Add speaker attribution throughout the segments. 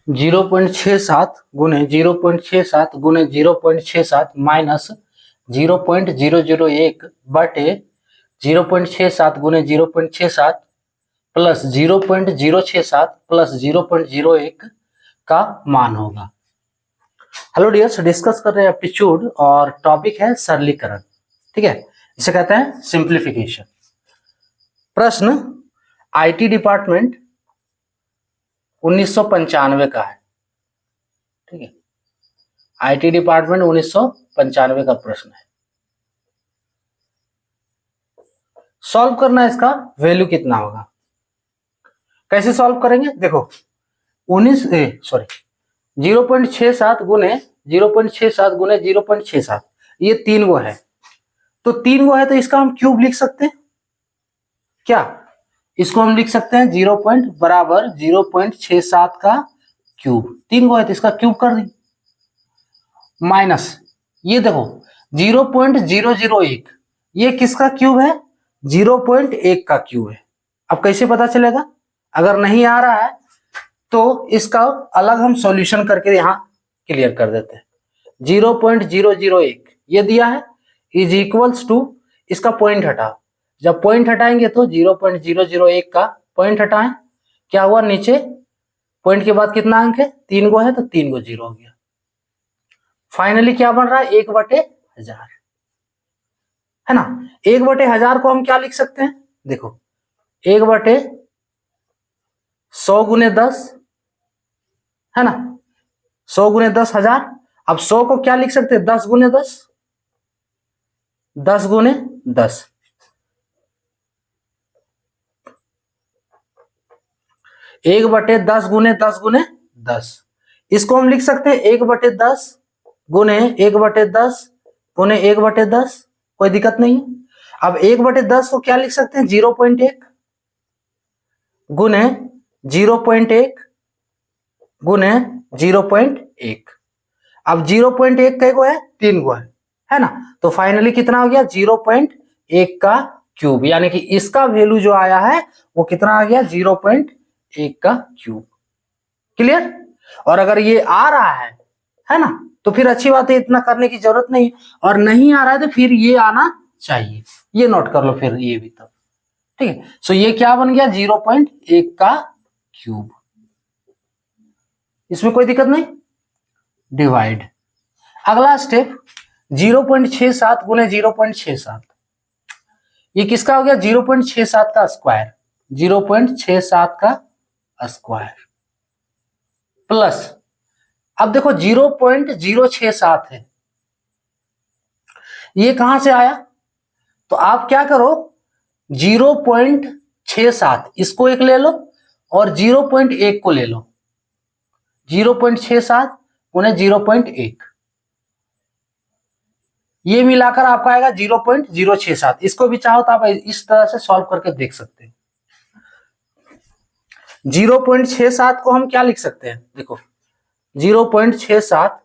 Speaker 1: 0.67 गुने 0.67 गुने 0.67 माइनस 0.001 बटे 0.67 गुने 0.67 प्लस 0.067 प्लस 0.01 का मान होगा। हेलो डियर्स, डिस्कस कर रहे हैं एप्टीट्यूड और टॉपिक है सरलीकरण। ठीक है, इसे कहते हैं सिंप्लीफिकेशन। प्रश्न आईटी डिपार्टमेंट 1995 का है। ठीक है, आईटी डिपार्टमेंट 1995 का प्रश्न है। सॉल्व करना है, इसका वैल्यू कितना होगा, कैसे सॉल्व करेंगे? देखो 0.67 गुने 0.67 गुने 0.67 ये 3 गो है, तो 3 गो है तो इसका हम क्यूब लिख सकते हैं क्या? इसको हम लिख सकते हैं 0.67 का क्यूब। 3 गो है तो इसका क्यूब कर दी, माइनस ये देखो 0.001 ये किसका क्यूब है? 0.1 का क्यूब है। अब कैसे पता चलेगा? अगर नहीं आ रहा है तो इसका अलग हम सॉल्यूशन करके यहां क्लियर कर देते हैं। 0.001 ये दिया है इज इक्वल्स टू, इसका पॉइंट हटाओ। जब पॉइंट हटाएंगे तो 0.001 का पॉइंट हटाएं, क्या हुआ? नीचे पॉइंट के बाद कितना अंक है? 3 गो है तो 3 गो 0 हो गया। फाइनली क्या बन रहा है? 1/1000 है ना। 1/1000 को हम क्या लिख सकते हैं? देखो 1/100 गुने 10 है ना, 100 गुने 10,000। अब 100 को क्या लिख सकते हैं? 10 गुने 10, 10 गुने 10। 1/10 गुने 10 गुने 10, इसको हम लिख सकते हैं 1/10 गुने 1/10 गुने 1/10, कोई दिक्कत नहीं। अब 1/10 को क्या लिख सकते हैं? 0.1 गुने 0.1 गुने 0.1। अब 0.1 कई गो है? 3 गो है ना, तो फाइनली कितना हो गया? 0.1 का क्यूब, यानी कि इसका वैल्यू जो आया है वो कितना आ गया? 0.1 का क्यूब। क्लियर? और अगर ये आ रहा है ना, तो फिर अच्छी बात है, इतना करने की जरूरत नहीं। और नहीं आ रहा है तो फिर ये आना चाहिए, ये नोट कर लो फिर ये भी तब। ठीक है, सो ये क्या बन गया? 0.1 का क्यूब। इसमें कोई दिक्कत नहीं। डिवाइड, अगला स्टेप 0.67 गुने 0.67, ये किसका हो गया? 0.67 का स्क्वायर, 0.67 का स्क्वायर प्लस, अब देखो 0.067 है, ये कहां से आया? तो आप क्या करो, 0.67 इसको एक ले लो और 0.1 को ले लो। 0.67 गुने 0.1, ये मिलाकर आपका आएगा 0.067। इसको भी चाहो तो आप इस तरह से सॉल्व करके देख सकते हैं। 0.67 को हम क्या लिख सकते हैं? देखो 0.67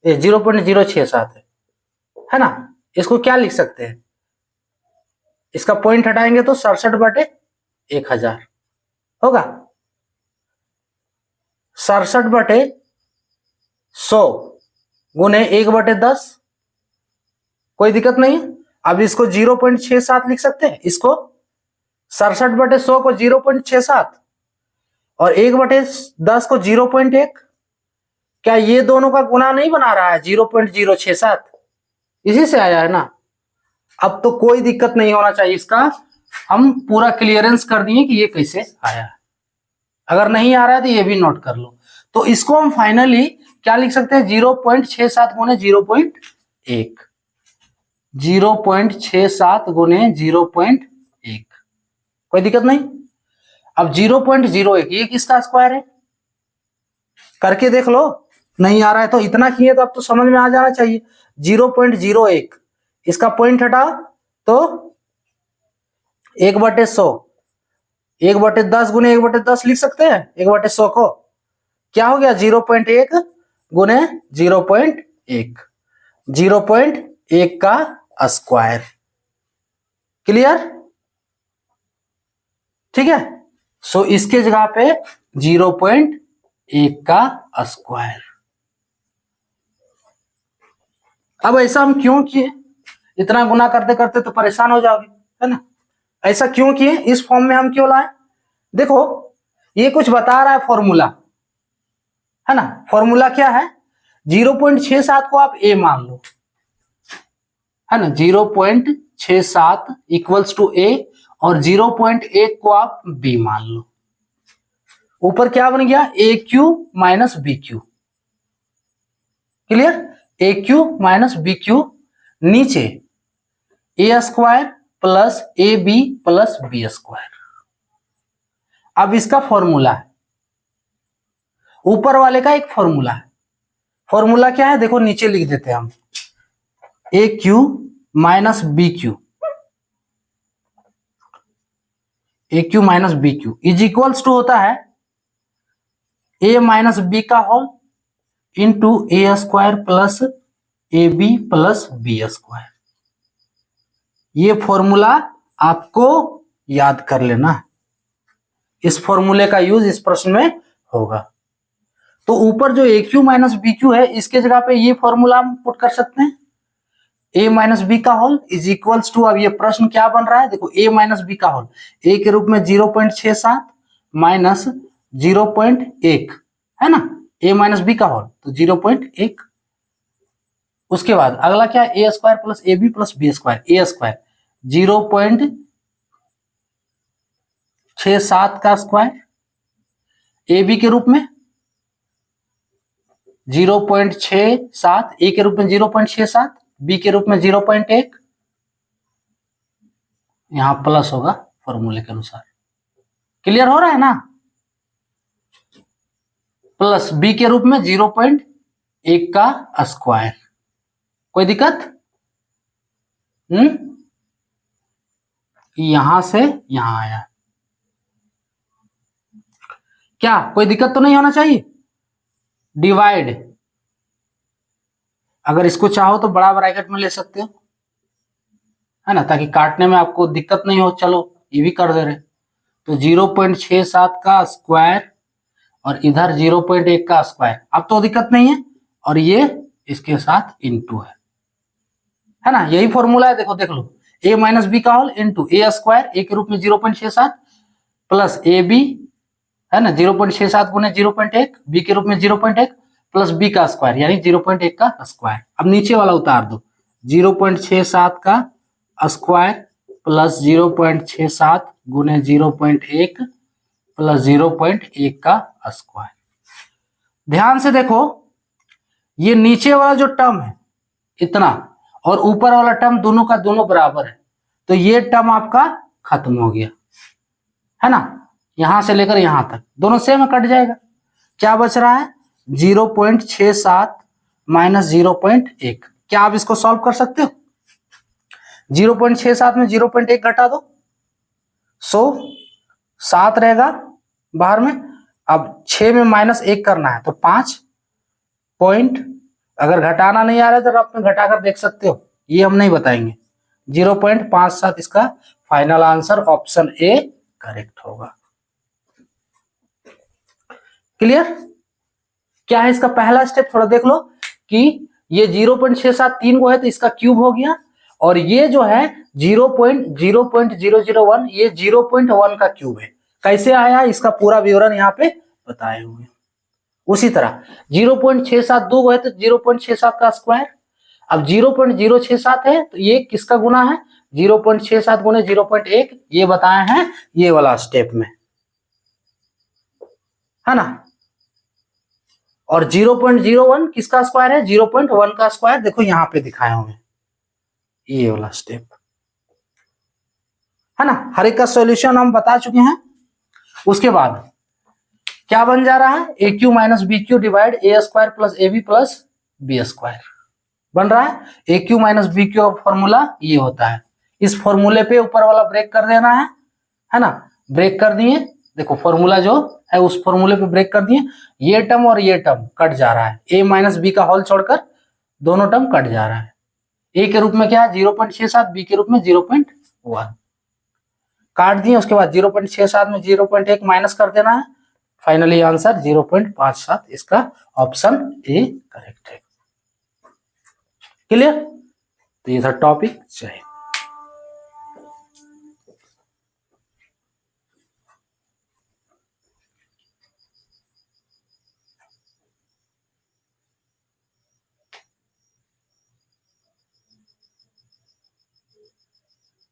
Speaker 1: 0.067 है ना, इसको क्या लिख सकते हैं? इसका पॉइंट हटाएंगे तो 67/1000 होगा। 67/100 गुने 1/10, कोई दिक्कत नहीं। अब इसको 0.67 लिख सकते हैं, इसको 67/100 को 0.67 और 1/10 को 0.1, क्या ये दोनों का गुना नहीं बना रहा है 0.067? इसी से आया है ना। अब तो कोई दिक्कत नहीं होना चाहिए, इसका हम पूरा क्लियरेंस कर दिए कि ये कैसे आया है। अगर नहीं आ रहा है तो ये भी नोट कर लो। तो इसको हम फाइनली क्या लिख सकते हैं? 0.67 गुने 0.1, 0.67 गुने 0.1, कोई दिक्कत नहीं। अब 0.01 ये किसका स्क्वायर है? करके देख लो, नहीं आ रहा है तो इतना किए तो अब तो समझ में आ जाना चाहिए। 0.01 इसका पॉइंट हटाओ तो 1/100, 1/10 गुने 1/10 लिख सकते हैं। 1/100 को क्या हो गया? 0.1 गुने 0.1, 0.1 का स्क्वायर। क्लियर? ठीक है, सो इसके जगह पे 0.1 1 का स्क्वायर। अब ऐसा हम क्यों किए? इतना गुना करते करते तो परेशान हो जाओगे, है ना। ऐसा क्यों किए, इस फॉर्म में हम क्यों लाए? देखो ये कुछ बता रहा है फॉर्मूला, है ना। फॉर्मूला क्या है? 0.67 को आप ए मान लो, है ना। 0.67 इक्वल्स टू ए और 0.1 को आप बी मान लो। ऊपर क्या बन गया? A q minus b q. Clear? A q minus b q, नीचे a square plus a b plus b square. अब इसका फॉर्मूला है, ऊपर वाले का एक फॉर्मूला है। फॉर्मूला क्या है? देखो नीचे लिख देते हैं हम, a q minus b q, a q minus b q is equals to होता है ए माइनस बी का whole into a square plus a b plus b square. ये फॉर्मूला आपको याद कर लेना है, इस फॉर्मूले का यूज इस प्रश्न में होगा। तो ऊपर जो ए क्यू माइनस बी क्यू है, इसके जगह पे ये फॉर्मूला हम पुट कर सकते हैं, ए माइनस बी का होल इज इक्वल्स टू, अब ये प्रश्न क्या बन रहा है? देखो ए माइनस बी का होल, ए के रूप में 0.67 माइनस 0.1, है ना। ए माइनस बी का होल तो 0.1। उसके बाद अगला क्या है? A square plus a b plus b square. A square 0.67 का स्क्वायर, ए बी के रूप में 0.67, ए के रूप में 0.67, बी के रूप में 0.1, यहां प्लस होगा फॉर्मूले के अनुसार। क्लियर हो रहा है ना? प्लस बी के रूप में 0.1 का स्क्वायर। कोई दिक्कत? यहां से यहां आया, क्या कोई दिक्कत तो नहीं होना चाहिए? डिवाइड, अगर इसको चाहो तो बड़ा ब्रैकेट में ले सकते हो, है ना, ताकि काटने में आपको दिक्कत नहीं हो। चलो ये भी कर दे रहे, तो 0.67 का स्क्वायर और इधर 0.1 का स्क्वायर, अब तो दिक्कत नहीं है। और ये इसके साथ इनटू है ना, यही फॉर्मूला है। देखो देख लो, ए माइनस बी का होल इंटू ए स्क्वायर, ए के रूप में 0.67 प्लस ए बी, है ना, 0.67 गुने 0.1, बी के रूप में 0.1 प्लस बी का स्क्वायर यानी 0.1 का स्क्वायर। अब नीचे वाला उतार दो, 0.67 का स्क्वायर प्लस 0.67 गुने 0.1 प्लस 0.1 का स्क्वायर। ध्यान से देखो, ये नीचे वाला जो टर्म है इतना और ऊपर वाला टर्म दोनों का दोनों बराबर है, तो ये टर्म आपका खत्म हो गया, है ना। यहां से लेकर यहां तक दोनों सेम कट जाएगा। क्या बच रहा है? 0.67 माइनस 0.1। क्या आप इसको सॉल्व कर सकते हो? 0.67 में 0.1 घटा दो, 7 रहेगा बाहर में। अब 6 में -1 करना है तो 5 पॉइंट, अगर घटाना नहीं आ रहा है तो आप में घटाकर देख सकते हो, ये हम नहीं बताएंगे। 0.57 इसका final answer option A correct होगा। क्लियर? क्या है इसका पहला स्टेप? थोड़ा देख लो कि ये 0.67 3 को है तो इसका क्यूब हो गया, और ये जो है 0.001 ये 0.1 का क्यूब है। कैसे आया इसका पूरा विवरण यहाँ पे बताए हुए। उसी तरह 0.67 2 को है तो 0.67 का स्क्वायर। अब 0.067 है तो ये किसका गुना है? 0.67 गुने 0.1, ये बताए हैं ये वाला स्टेप में, है ना। और 0.01 किसका स्क्वायर है? 0.1 का स्क्वायर, देखो यहां पे दिखाए हुए, ये वाला स्टेप, है ना। हर एक का सॉल्यूशन हम बता चुके हैं। उसके बाद क्या बन जा रहा है? A q minus b q divide a square plus a b plus b square बन रहा है। A q minus b q का फॉर्मूला ये होता है। इस फॉर्मूले पे ऊपर वाला ब्रेक कर देना है ना। ब्रेक कर दिए, देखो फॉर्मूला जो है उस फॉर्मूले पे ब्रेक कर दिए, ये टर्म और ये टर्म कट जा रहा है, ए माइनस बी का होल छोड़कर दोनों टर्म कट जा रहा है। ए के रूप में क्या है? 0.67, बी के रूप में 0.1 काट दिए। उसके बाद 0.67 में 0.1 माइनस कर देना है, फाइनली आंसर 0.57, इसका ऑप्शन ए करेक्ट है। क्लियर? तो ये था टॉपिक। जय हिंद।